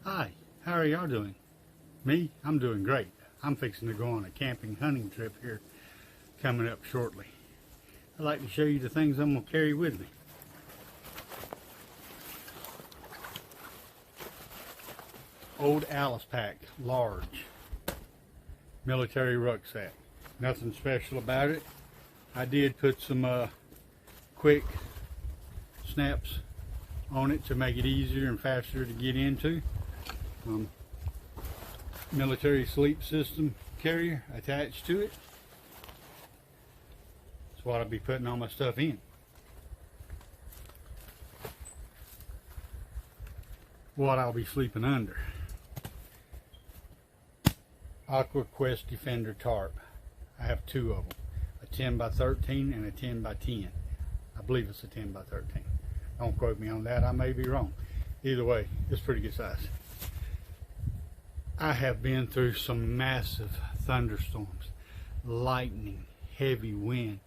Hi, how are y'all doing? Me? I'm doing great. I'm fixing to go on a camping hunting trip here coming up shortly. I'd like to show you the things I'm going to carry with me. Old Alice Pack, large, military rucksack. Nothing special about it. I did put some quick snaps on it to make it easier and faster to get into. Military sleep system carrier attached to it. That's what I'll be putting all my stuff in. What I'll be sleeping under. AquaQuest Defender tarp. I have two of them, a 10 by 13 and a 10 by 10. I believe it's a 10 by 13. Don't quote me on that, I may be wrong. Either way, it's pretty good size. I have been through some massive thunderstorms, lightning, heavy wind,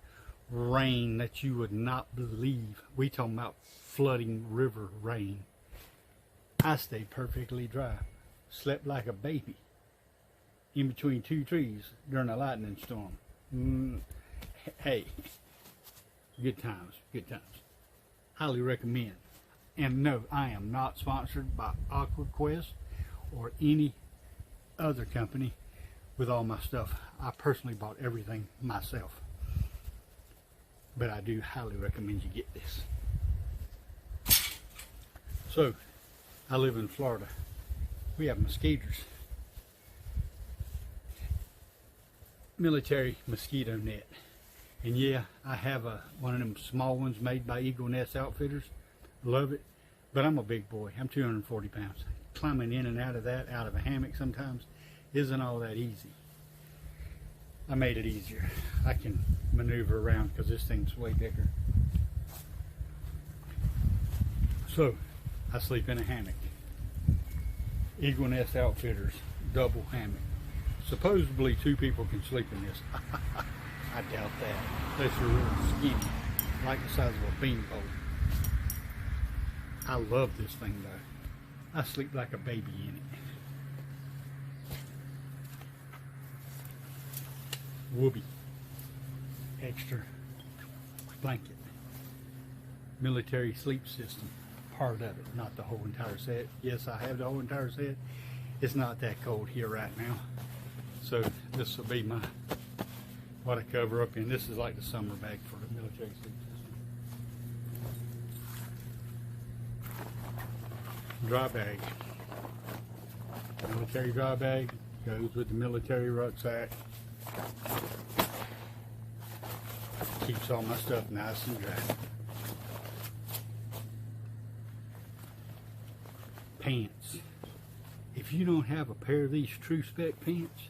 rain that you would not believe. We talking about flooding river rain. I stayed perfectly dry, slept like a baby in between two trees during a lightning storm. Hey, good times, good times. Highly recommend. And no, I am not sponsored by AquaQuest or any other company with all my stuff. I personally bought everything myself. But I do highly recommend you get this. So, I live in Florida. We have mosquitoes. Military mosquito net. And yeah, I have one of them small ones made by Eagle Nest Outfitters. Love it. But I'm a big boy. I'm 240 pounds. Climbing in and out of that, out of a hammock sometimes, isn't all that easy. I made it easier. I can maneuver around because this thing's way bigger. So, I sleep in a hammock. Eagle Nest Outfitters, double hammock. Supposedly 2 people can sleep in this. I doubt that. Unless you're real skinny, like the size of a beanpole. I love this thing though. I sleep like a baby in it. Whoopee. Extra blanket. Military sleep system. Part of it, not the whole entire set. Yes, I have the whole entire set. It's not that cold here right now. So this will be what I cover up in. This is like the summer bag for the military sleep system. Dry bag. Military dry bag goes with the military rucksack. Keeps all my stuff nice and dry. Pants. If you don't have a pair of these True Spec pants,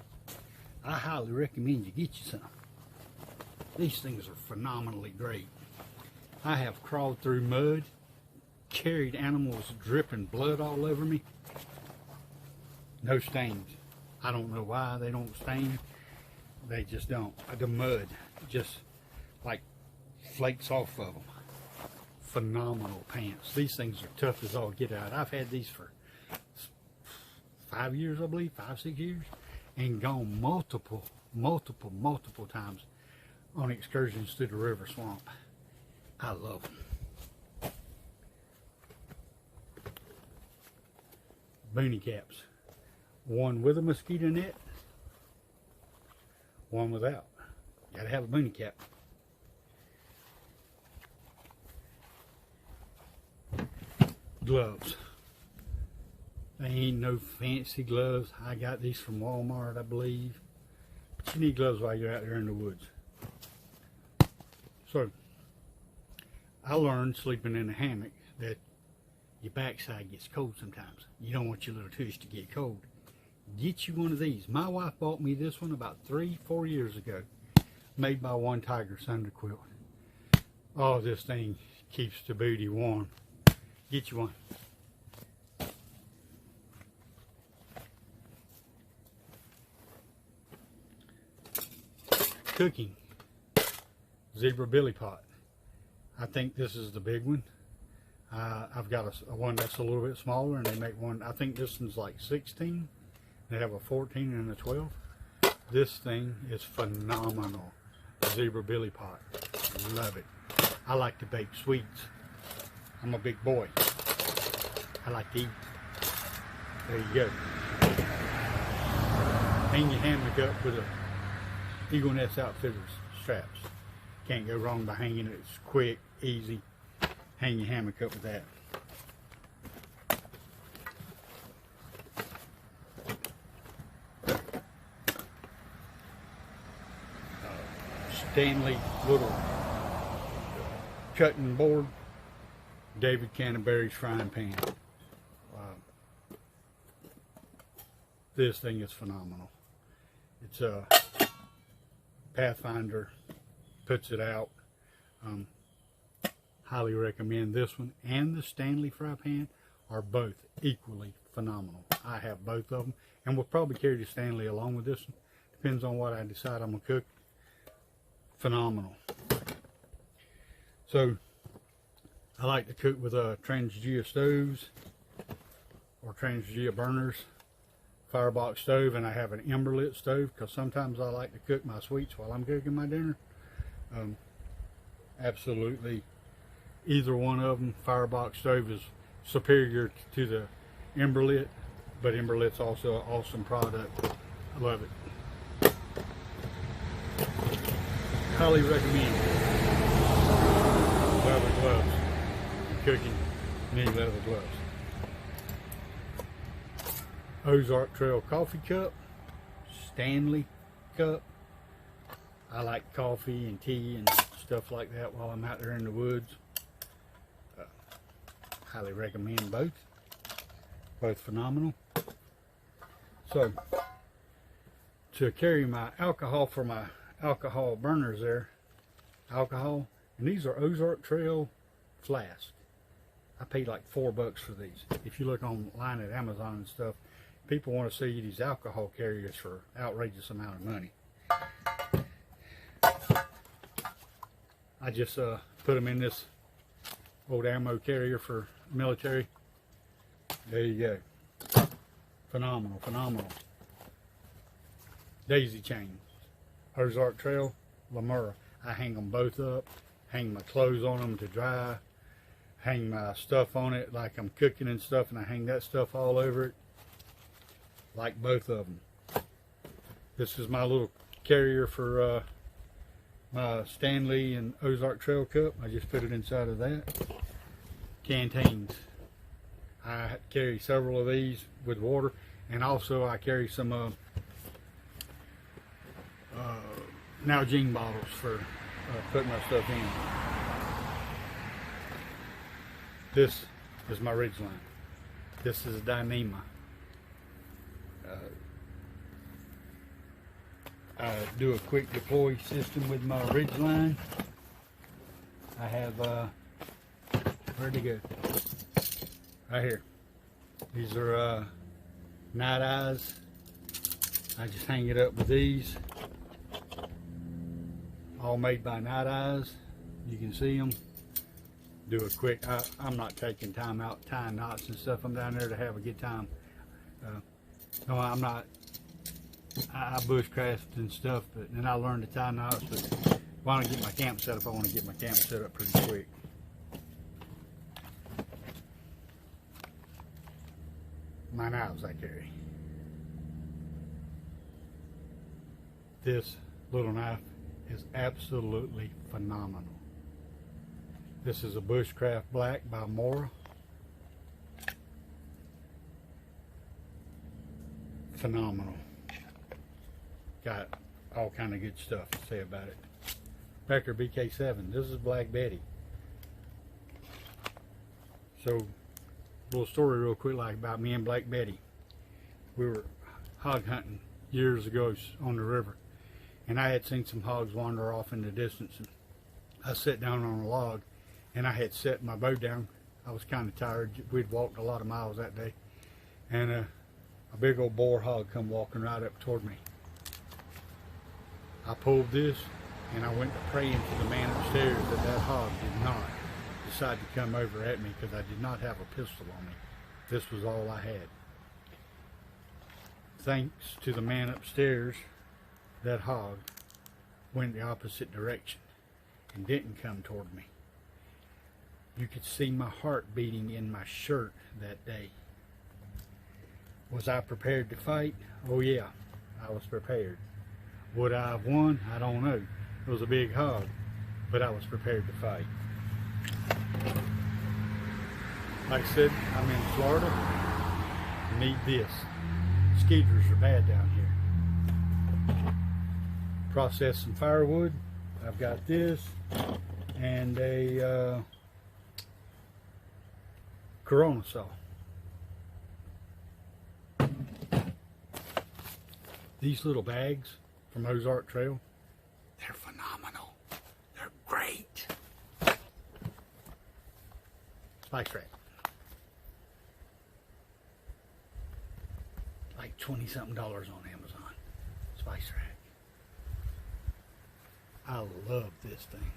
I highly recommend you get you some. These things are phenomenally great. I have crawled through mud, carried animals dripping blood all over me. No stains. I don't know why they don't stain. They just don't. The mud just like flakes off of them. Phenomenal pants. These things are tough as all get out. I've had these for 5 years, I believe, 5-6 years, and gone multiple times on excursions through the river swamp. I love them. Boonie caps. One with a mosquito net, one without. Gotta have a boonie cap. Gloves. They ain't no fancy gloves. I got these from Walmart, I believe. But you need gloves while you're out there in the woods. So, I learned sleeping in a hammock that your backside gets cold sometimes. You don't want your little tush to get cold. Get you one of these. My wife bought me this one about 3-4 years ago. Made by One Tiger Underquilt. Oh, this thing keeps the booty warm. Get you one. Cooking. Zebra Billy Pot. I think this is the big one. I've got a one that's a little bit smaller, and they make one, I think this one's like 16. They have a 14 and a 12. This thing is phenomenal. Zebra Billy Pot. Love it. I like to bake sweets. I'm a big boy. I like to eat. There you go. Hang your hammock up with a Eagle Nest Outfitters straps. Can't go wrong by hanging it. It's quick, easy. Hang your hammock up with that. Stanley little cutting board. David Canterbury's frying pan. This thing is phenomenal. It's a Pathfinder, puts it out. Highly recommend this one, and the Stanley fry pan are both equally phenomenal. I have both of them, and we'll probably carry the Stanley along with this one. Depends on what I decide I'm gonna cook. Phenomenal. So I like to cook with Transgea stoves or Transgea burners, firebox stove, and I have an ember lit stove because sometimes I like to cook my sweets while I'm cooking my dinner. Absolutely, either one of them. Firebox stove is superior to the ember lit, but ember lit's also an awesome product. I love it. Highly recommend leather gloves. Cooking, you need leather gloves. Ozark Trail coffee cup, Stanley cup. I like coffee and tea and stuff like that while I'm out there in the woods. Highly recommend both. Both phenomenal. So, to carry my alcohol for my alcohol burners there, and these are Ozark Trail flask. I paid like $4 for these. If you look online at Amazon and stuff, people want to sell you these alcohol carriers for outrageous amount of money. I just put them in this old ammo carrier for military. There you go. Phenomenal, phenomenal. Daisy chains. Ozark Trail, Lamura. I hang them both up, hang my clothes on them to dry, hang my stuff on it like I'm cooking and stuff, and I hang that stuff all over it. Like both of them. This is my little carrier for my Stanley and Ozark Trail cup. I just put it inside of that. Canteens. I carry several of these with water, and also I carry some Nalgene bottles for putting my stuff in. This is my Ridgeline. This is Dyneema. I do a quick deploy system with my Ridgeline. I have, where'd it go? Right here. These are Night Eyes. I just hang it up with these. All made by Night Eyes. You can see them. Do a quick, I'm not taking time out tying knots and stuff. I'm down there to have a good time. No, I'm not. I bushcraft and stuff, but then I learned to tie knots. But if I want to get my camp set up, I want to get my camp set up pretty quick. My knives I carry. This little knife is absolutely phenomenal. This is a Bushcraft Black by Mora. Phenomenal. Got all kind of good stuff to say about it. Becker BK7. This is Black Betty. So, little story real quick like about me and Black Betty. We were hog hunting years ago on the river, and I had seen some hogs wander off in the distance, and I sat down on a log, and I had set my bow down. I was kind of tired. We'd walked a lot of miles that day, and a big old boar hog come walking right up toward me. I pulled this, and I went to praying to the man upstairs that hog did not decide to come over at me because I did not have a pistol on me. This was all I had. Thanks to the man upstairs, that hog went the opposite direction and didn't come toward me. You could see my heart beating in my shirt that day. Was I prepared to fight? Oh yeah, I was prepared. Would I have won? I don't know. It was a big hog, but I was prepared to fight. Like I said, I'm in Florida. Need this. Skeeters are bad down here. Process some firewood. I've got this and a Corona saw. These little bags from Ozark Trail, they're phenomenal. They're great. Spice Rack. Like $20-something on Amazon. Spice Rack. I love this thing.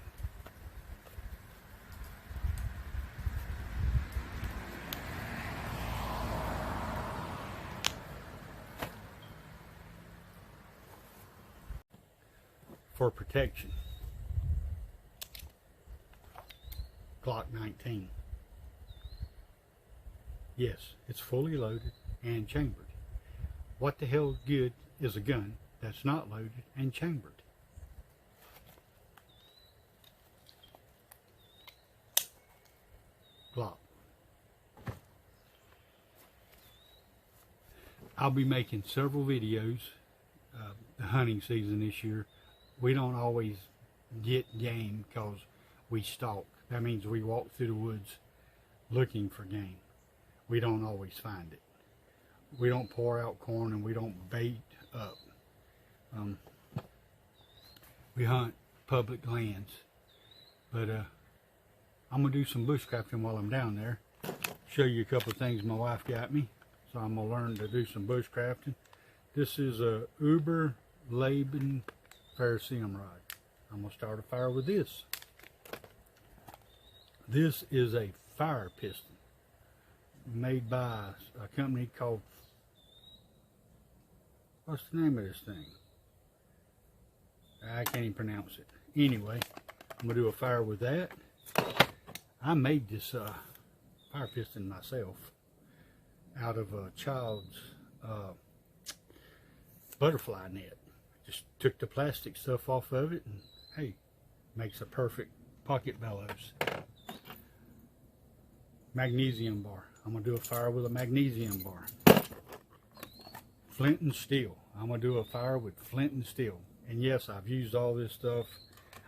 For protection. Glock 19. Yes, it's fully loaded and chambered. What the hell good is a gun that's not loaded and chambered? Glock. I'll be making several videos. The hunting season this year, we don't always get game because we stalk. That means we walk through the woods looking for game. We don't always find it. We don't pour out corn and we don't bait up. We hunt public lands. But I'm going to do some bushcrafting while I'm down there. Show you a couple of things my wife got me. So I'm going to learn to do some bushcrafting. This is a Uber Laban Ferrocerium rod. I'm going to start a fire with this. This is a fire piston made by a company called, what's the name of this thing? I can't even pronounce it. Anyway, I'm going to do a fire with that. I made this fire piston myself out of a child's butterfly net. Just took the plastic stuff off of it and hey, makes a perfect pocket bellows. Magnesium bar. I'm going to do a fire with a magnesium bar. Flint and steel. I'm going to do a fire with flint and steel. And yes, I've used all this stuff.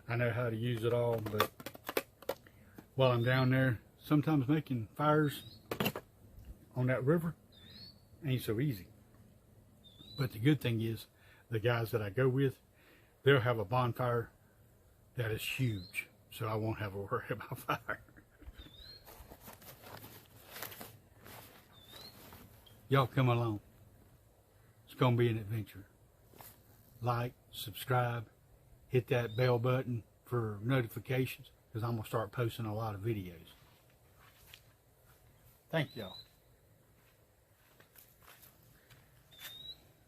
I know how to use it all, but while I'm down there, sometimes making fires on that river ain't so easy. But the good thing is, the guys that I go with, they'll have a bonfire that is huge, so I won't have to worry about fire. Y'all come along. It's going to be an adventure. Like, subscribe, hit that bell button for notifications, because I'm going to start posting a lot of videos. Thank y'all.